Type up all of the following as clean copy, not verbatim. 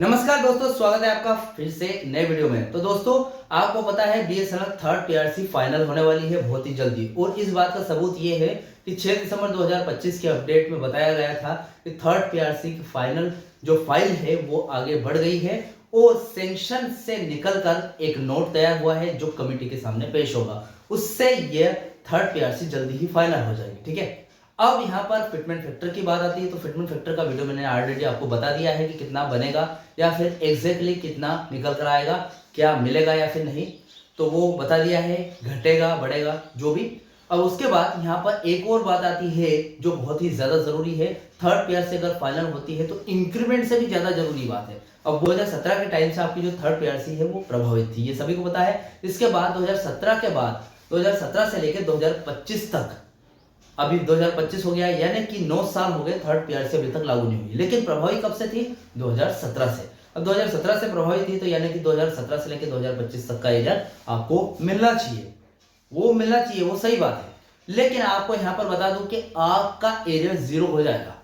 नमस्कार दोस्तों, स्वागत है आपका फिर से नए वीडियो में। तो दोस्तों, आपको पता है बीएसएनएल थर्ड पीआरसी फाइनल होने वाली है बहुत ही जल्दी, और इस बात का सबूत ये है कि 6 दिसंबर 2025 के अपडेट में बताया गया था कि थर्ड पीआरसी की फाइनल जो फाइल है वो आगे बढ़ गई है और सैंक्शन से निकलकर एक नोट तैयार हुआ है जो कमेटी के सामने पेश होगा। उससे ये थर्ड पीआरसी जल्दी ही फाइनल हो जाएगी। ठीक है, अब यहाँ पर फिटमेंट फैक्टर की बात आती है। तो फिटमेंट फैक्टर का वीडियो मैंने ऑलरेडी आपको बता दिया है कि कितना बनेगा या फिर एग्जैक्टली कितना निकल कर आएगा, क्या मिलेगा या फिर नहीं, तो वो बता दिया है। घटेगा बढ़ेगा जो भी। अब उसके बाद यहाँ पर एक और बात आती है जो बहुत ही ज्यादा जरूरी है। थर्ड पीआरसी अगर फाइनल होती है तो इंक्रीमेंट से भी ज्यादा जरूरी बात है। अब 2017 के टाइम से आपकी जो थर्ड पीआरसी है वो प्रभावित थी, ये सभी को पता है। इसके बाद 2017 के बाद 2017 से लेकर 2025 तक, अभी 2025 हो गया, यानी कि 9 साल हो गए थर्ड पीआरसी अभी तक लागू नहीं हुई। लेकिन प्रभावी कब से थी? 2017 से। अब 2017 से प्रभावी थी तो यानी कि 2017 से लेकर 2025 तक का एरियर आपको मिलना चाहिए। वो मिलना चाहिए, वो सही बात है। लेकिन आपको यहां पर बता दूं कि आपका एरियर जीरो हो जाएगा।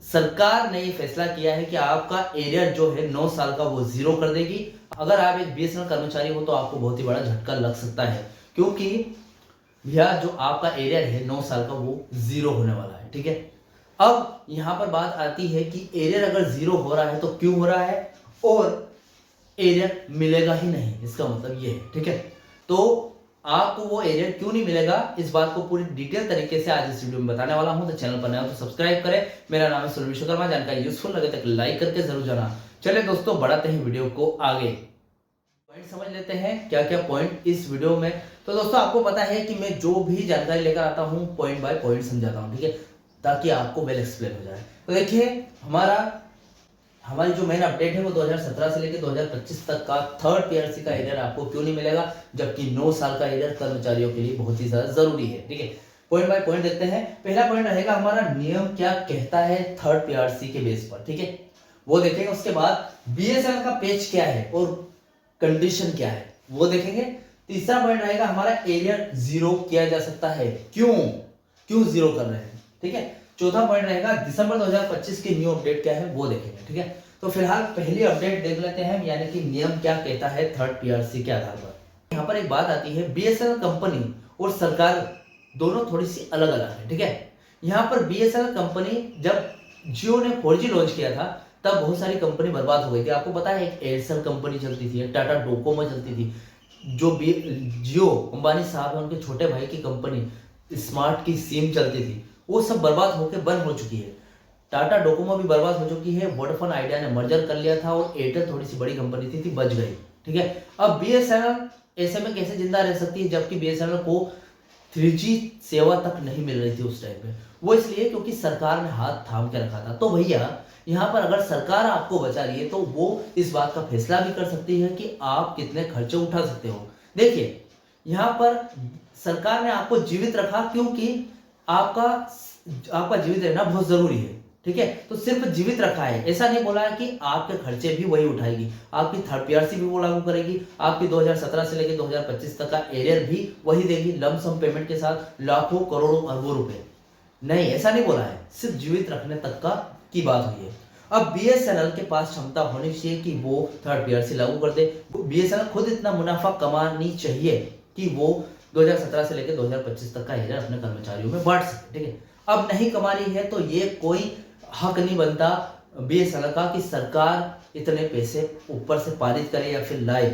सरकार ने ये फैसला किया है कि आपका एरियर जो है 9 साल का वो जीरो कर देगी। अगर आप एक बीएसएनएल कर्मचारी हो तो आपको बहुत ही बड़ा झटका लग सकता है, क्योंकि भैया जो आपका एरियर है 9 साल का वो जीरो होने वाला है। ठीक है, अब यहां पर बात आती है कि एरियर अगर जीरो हो रहा है तो क्यों हो रहा है, और एरियर मिलेगा ही नहीं, इसका मतलब ये है। ठीक है, तो आपको वो एरियर क्यों नहीं मिलेगा, इस बात को पूरी डिटेल तरीके से आज इस वीडियो में बताने वाला हूं। तो चैनल पर नया हो तो सब्सक्राइब करें। मेरा नाम है सुनील विश्वकर्मा। जानकारी यूजफुल लगे तो लाइक करके जरूर जाना। चलिए दोस्तों, बढ़ाते हैं वीडियो को आगे। पॉइंट समझ लेते हैं क्या क्या पॉइंट इस वीडियो में। तो दोस्तों, आपको पता है कि मैं जो भी जानकारी लेकर आता हूं पॉइंट बाय पॉइंट समझाता हूं। ठीक है, ताकि आपको वेल एक्सप्लेन हो जाए। तो देखिए, हमारी जो मेन अपडेट है वो 2017 से लेकर 2025 तक का थर्ड पीआरसी का एरियर आपको क्यों नहीं मिलेगा, जबकि 9 साल का एरियर कर्मचारियों के लिए बहुत ही ज्यादा जरूरी है। ठीक है, पॉइंट बाय पॉइंट देखते हैं। पहला पॉइंट रहेगा हमारा नियम क्या कहता है थर्ड पीआरसी के बेस पर। ठीक है, वो देखेंगे। उसके बाद बीएसएनएल का पेज क्या है और कंडीशन क्या है वो देखेंगे। तीसरा पॉइंट रहेगा हमारा एरियर जीरो किया जा सकता है, क्यों क्यों जीरो कर रहे हैं। ठीक है, चौथा पॉइंट रहेगा दिसंबर 2025 की न्यू अपडेट क्या है वो देखेंगे। ठीक है, तो फिलहाल पहली अपडेट देख लेते हैं, यानी कि नियम क्या कहता है थर्ड पीआरसी के आधार पर। यहाँ पर एक बात आती है, बीएसएनएल कंपनी और सरकार दोनों थोड़ी सी अलग अलग है। ठीक है, यहाँ पर बीएसएनएल कंपनी जब जियो ने 4G लॉन्च किया था तब बहुत सारी कंपनी बर्बाद हो गई थी। आपको पता है, एक एयरसेल कंपनी चलती थी, एक टाटा डोकोमो चलती थी, जो जियो अंबानी साहब है उनके छोटे भाई की कंपनी स्मार्ट की सिम चलती थी, वो सब बर्बाद होकर बंद हो चुकी है। टाटा डोकोमो भी बर्बाद हो चुकी है। वोडाफोन आइडिया ने मर्जर कर लिया था और एयरटेल थोड़ी सी बड़ी कंपनी थी बच गई। ठीक है, अब बीएसएनएल ऐसे में कैसे जिंदा रह सकती है, जबकि बीएसएनएल को 3G सेवा तक नहीं मिल रही थी उस टाइम पे। वो इसलिए क्योंकि सरकार ने हाथ थाम के रखा था। तो भैया, यहाँ पर अगर सरकार आपको बचा रही है तो वो इस बात का फैसला भी कर सकती है कि आप कितने खर्चे उठा सकते हो। देखिए, यहाँ पर सरकार ने आपको जीवित रखा क्योंकि आपका आपका जीवित रहना बहुत जरूरी है। ठीक है, तो सिर्फ जीवित रखा है, ऐसा नहीं बोला है कि आपके खर्चे भी वही उठाएगी। आपकी थर्ड पीआरसी भी वो लागू करेगी, आपकी 2017 से लेकर 2025 तक का एरियर भी वही देगी, लमसम पेमेंट के साथ लाखों करोड़ों अरबों रुपए। नहीं, ऐसा नहीं बोला है, सिर्फ जीवित रखने तक का की बात हुई है। अब बीएसएनएल के पास क्षमता होनी चाहिए कि वो थर्ड पीआरसी लागू कर दे। बीएसएनएल खुद इतना मुनाफा कमानी चाहिए कि वो 2017 से लेकर 2025 तक का एरियर अपने कर्मचारियों में बांट सके। ठीक है, अब नहीं कमा रही है तो ये कोई हक नहीं बनता बीएसएनएल का कि सरकार इतने पैसे ऊपर से पारित करे या फिर लाए।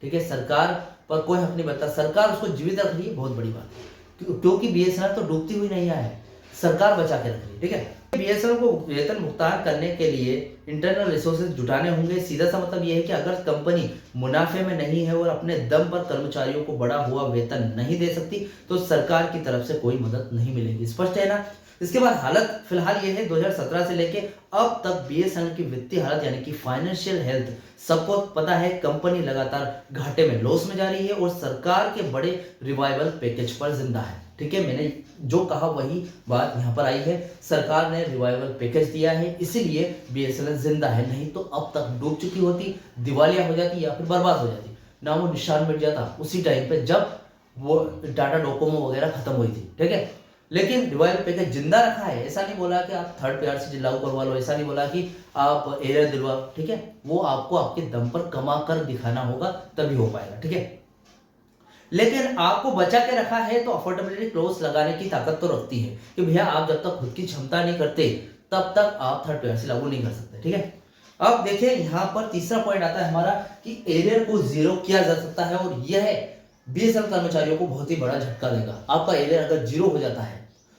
ठीक है, सरकार पर कोई हक नहीं बनता। सरकार उसको जीवित रख रही है, बहुत बड़ी बात है, क्योंकि बीएसएनएल तो डूबती हुई नहीं है, सरकार बचा के रख रही है। ठीक है, बीएसएनएल को वेतन भुगतान करने के लिए इंटरनल रिसोर्सेज जुटाने होंगे। सीधा सा मतलब यह है कि अगर कंपनी मुनाफे में नहीं है और अपने दम पर कर्मचारियों को बढ़ा हुआ वेतन नहीं दे सकती तो सरकार की तरफ से कोई मदद नहीं मिलेगी। स्पष्ट है ना। इसके बाद हालत फिलहाल ये है, 2017 से लेके अब तक बीएसएनएल की वित्तीय हालत यानी कि फाइनेंशियल हेल्थ सबको पता है। कंपनी लगातार घाटे में, लॉस में जा रही है और सरकार के बड़े रिवाइवल पैकेज पर जिंदा है। ठीक है, मैंने जो कहा वही बात यहाँ पर आई है। सरकार ने रिवाइवल पैकेज दिया है, इसीलिए बीएसएनएल जिंदा है, नहीं तो अब तक डूब चुकी होती, दिवालिया हो जाती या फिर बर्बाद हो जाती, नामो निशान मिट जाता उसी टाइम पे जब वो टाटा डोकोमो वगैरह खत्म हुई थी। ठीक है, लेकिन रिवाइवल पैकेज जिंदा रखा है, ऐसा नहीं बोला कि आप थर्ड पीआरसी लागू करवा लो, ऐसा नहीं बोला कि आप एरियर दिलवाओ, ठीक है, वो आपको आपके दम पर कमा कर दिखाना होगा तभी हो पाएगा, ठीक है। लेकिन आपको बचा के रखा है तो अफोर्डेबिलिटी क्लोज लगाने की ताकत तो रखती है कि भैया आप जब तक खुद की क्षमता नहीं करते तब तक आप थर्ड पीआरसी लागू नहीं कर सकते, ठीक है। अब देखिए यहाँ पर तीसरा पॉइंट आता है हमारा कि एरियर को जीरो किया जा सकता है, और यह बीएसएनएल कर्मचारियों को बहुत ही बड़ा झटका देगा। आपका एरियर अगर जीरो हो जाता है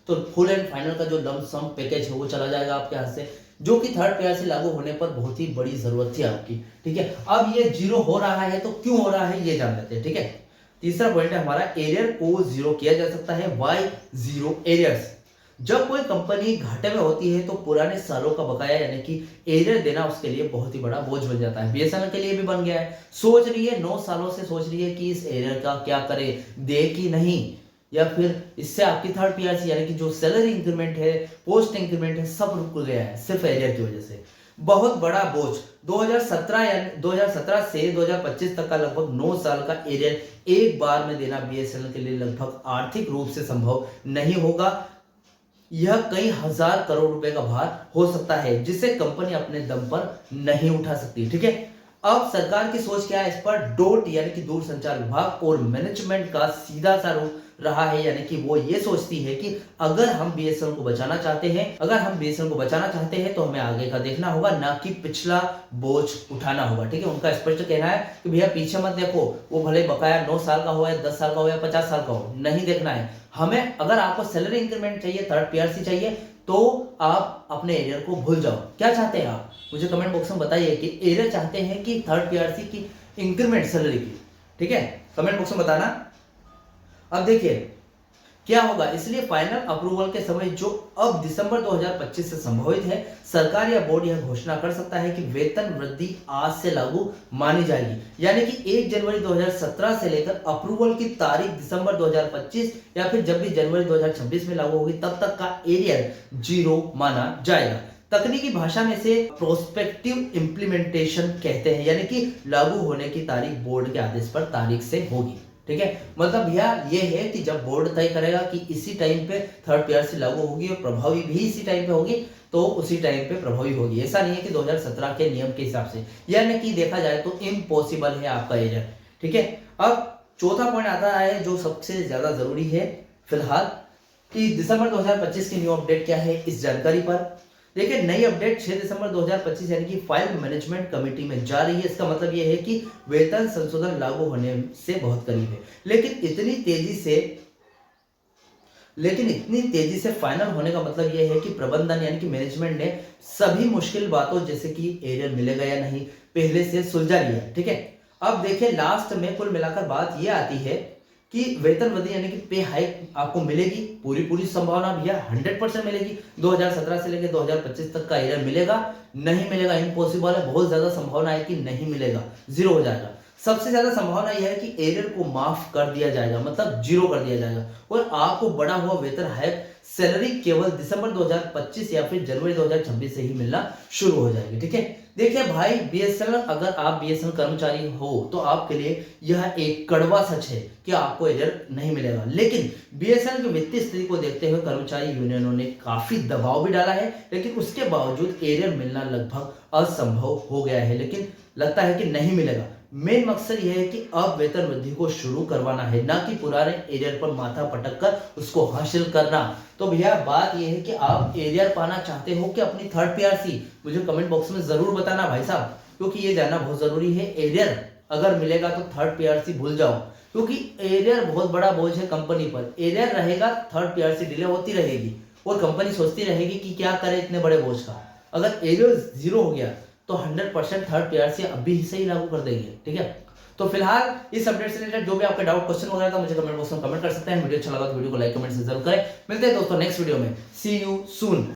तो फुल एंड फाइनल का जो लम सम पैकेज है वो चला जाएगा आपके हाथ से, जो कि थर्ड पीआरसी लागू होने पर बहुत ही बड़ी जरूरत थी आपकी, ठीक है। अब ये जीरो हो रहा है तो क्यों हो रहा है ये जान लेते हैं, ठीक है। तीसरा पॉइंट है हमारा एरियर को जीरो किया जा सकता है। Why zero arrears? जब कोई कंपनी घाटे में होती है तो पुराने सालों का बकाया यानी कि एरियर देना उसके लिए बहुत ही बड़ा बोझ बन जाता है। बीएसएनएल के लिए भी बन गया है। सोच रही है 9 सालों से सोच रही है कि इस एरियर का क्या करे, दे कि नहीं, या फिर इससे आपकी थर्ड पीआरसी यानी कि जो सैलरी इंक्रीमेंट है, पोस्ट इंक्रीमेंट है, सब रुक गया है सिर्फ एरियर की वजह से। बहुत बड़ा बोझ 2017 से 2025 तक का लगभग 9 साल का एरियर एक बार में देना बीएसएनएल के लिए लगभग आर्थिक रूप से संभव नहीं होगा। यह कई हजार करोड़ रुपए का भार हो सकता है जिसे कंपनी अपने दम पर नहीं उठा सकती, ठीक है। अब सरकार की सोच क्या है इस पर? डोट यानी कि दूरसंचार विभाग और मैनेजमेंट का सीधा सा रुख रहा है, यानी कि वो ये सोचती है कि अगर हम बीएसएनएल को बचाना चाहते हैं तो हमें आगे का देखना होगा, ना कि पिछला बोझ उठाना होगा, ठीक है। उनका स्पष्ट कहना है कि भैया पीछे मत देखो, वो भले बकाया 9 साल का हो या 10 साल का हो या 50 साल का हो, नहीं देखना है हमें। अगर आपको सैलरी इंक्रीमेंट चाहिए, थर्ड पीआरसी चाहिए, तो आप अपने एरियर को भूल जाओ। क्या चाहते हैं आप? मुझे कमेंट बॉक्स में बताइए कि एरियर चाहते हैं कि थर्ड पीआरसी की इंक्रीमेंट सैलरी की, ठीक है, कमेंट बॉक्स में बताना। अब देखिए क्या होगा, इसलिए फाइनल अप्रूवल के समय जो अब दिसंबर 2025 से संभवित है, सरकार या बोर्ड यह घोषणा कर सकता है कि वेतन वृद्धि आज से लागू मानी जाएगी, यानी कि 1 जनवरी 2017 से लेकर अप्रूवल की तारीख दिसंबर 2025 या फिर जब भी जनवरी 2026 में लागू होगी तब तक का एरियर जीरो माना जाएगा। तकनीकी भाषा में से प्रोस्पेक्टिव इंप्लीमेंटेशन कहते हैं, यानी कि लागू होने की तारीख बोर्ड के आदेश पर तारीख से होगी, ठीक है। मतलब भैया ये है कि जब बोर्ड तय करेगा कि इसी टाइम पे थर्ड पीआरसी लागू होगी और प्रभावी भी इसी टाइम पे होगी तो उसी टाइम पे प्रभावी होगी। ऐसा नहीं है कि 2017 के नियम के हिसाब से, यानी कि देखा जाए तो इम्पॉसिबल है आपका एरियर, ठीक है। अब चौथा पॉइंट आता है जो सबसे ज्यादा जरूरी है फिलहाल, कि दिसंबर 2025 की न्यू अपडेट क्या है इस जानकारी पर। देखिए नई अपडेट 6 दिसंबर 2025 यानी कि फाइल मैनेजमेंट कमेटी में जा रही है। इसका मतलब यह है कि वेतन संशोधन लागू होने से बहुत करीब है, लेकिन इतनी तेजी से फाइनल होने का मतलब यह है कि प्रबंधन यानी कि मैनेजमेंट ने सभी मुश्किल बातों जैसे कि एरियर मिलेगा या नहीं पहले से सुलझा लिया, ठीक है। अब देखिए लास्ट में कुल मिलाकर बात यह आती है कि वेतन वृद्धि यानी कि पे हाइक आपको मिलेगी, पूरी संभावना भैया 100% मिलेगी। 2017 से लेकर 2025 तक का एरियर मिलेगा, नहीं मिलेगा इम्पॉसिबल है, बहुत ज्यादा संभावना है कि नहीं मिलेगा, जीरो हो जाएगा। सबसे ज्यादा संभावना यह है कि एरियर को माफ कर दिया जाएगा, मतलब जीरो कर दिया जाएगा, और आपको बढ़ा हुआ वेतन हाइक सैलरी केवल दिसंबर 2025 या फिर जनवरी 2026 से ही मिलना शुरू हो जाएगी, ठीक है। देखिए भाई बीएसएनएल, अगर आप बीएसएनएल कर्मचारी हो तो आपके लिए यह एक कड़वा सच है कि आपको एरियर नहीं मिलेगा, लेकिन बीएसएनएल की वित्तीय स्थिति को देखते हुए कर्मचारी यूनियनों ने काफी दबाव भी डाला है, लेकिन उसके बावजूद एरियर मिलना लगभग असंभव हो गया है, लेकिन लगता है कि नहीं मिलेगा। मेन मकसद यह है कि अब वेतन वृद्धि को शुरू करवाना है, ना कि पुराने एरियर पर माथा पटक कर उसको हासिल करना। तो भैया बात यह है कि आप एरियर पाना चाहते हो कि अपनी थर्ड पीआरसी, मुझे कमेंट बॉक्स में जरूर बताना भाई साहब, क्योंकि ये जानना बहुत जरूरी है। एरियर अगर मिलेगा तो थर्ड पीआरसी भूल जाओ, क्योंकि एरियर बहुत बड़ा बोझ है कंपनी पर। एरियर रहेगा, थर्ड पीआरसी डिले होती रहेगी और कंपनी सोचती रहेगी कि क्या करे इतने बड़े बोझ का। अगर एरियर जीरो हो गया तो 100% थर्ड पीआरसी अभी से ही लागू कर देंगे, ठीक है। तो फिलहाल इस अपडेट से रिलेटेड जो भी आपके डाउट क्वेश्चन वगैरह था मुझे कमेंट बॉक्स में कमेंट कर सकते हैं। वीडियो अच्छा लगा तो वीडियो को लाइक कमेंट से जरूर करें। मिलते हैं दोस्तों नेक्स्ट वीडियो में, सी यू सून।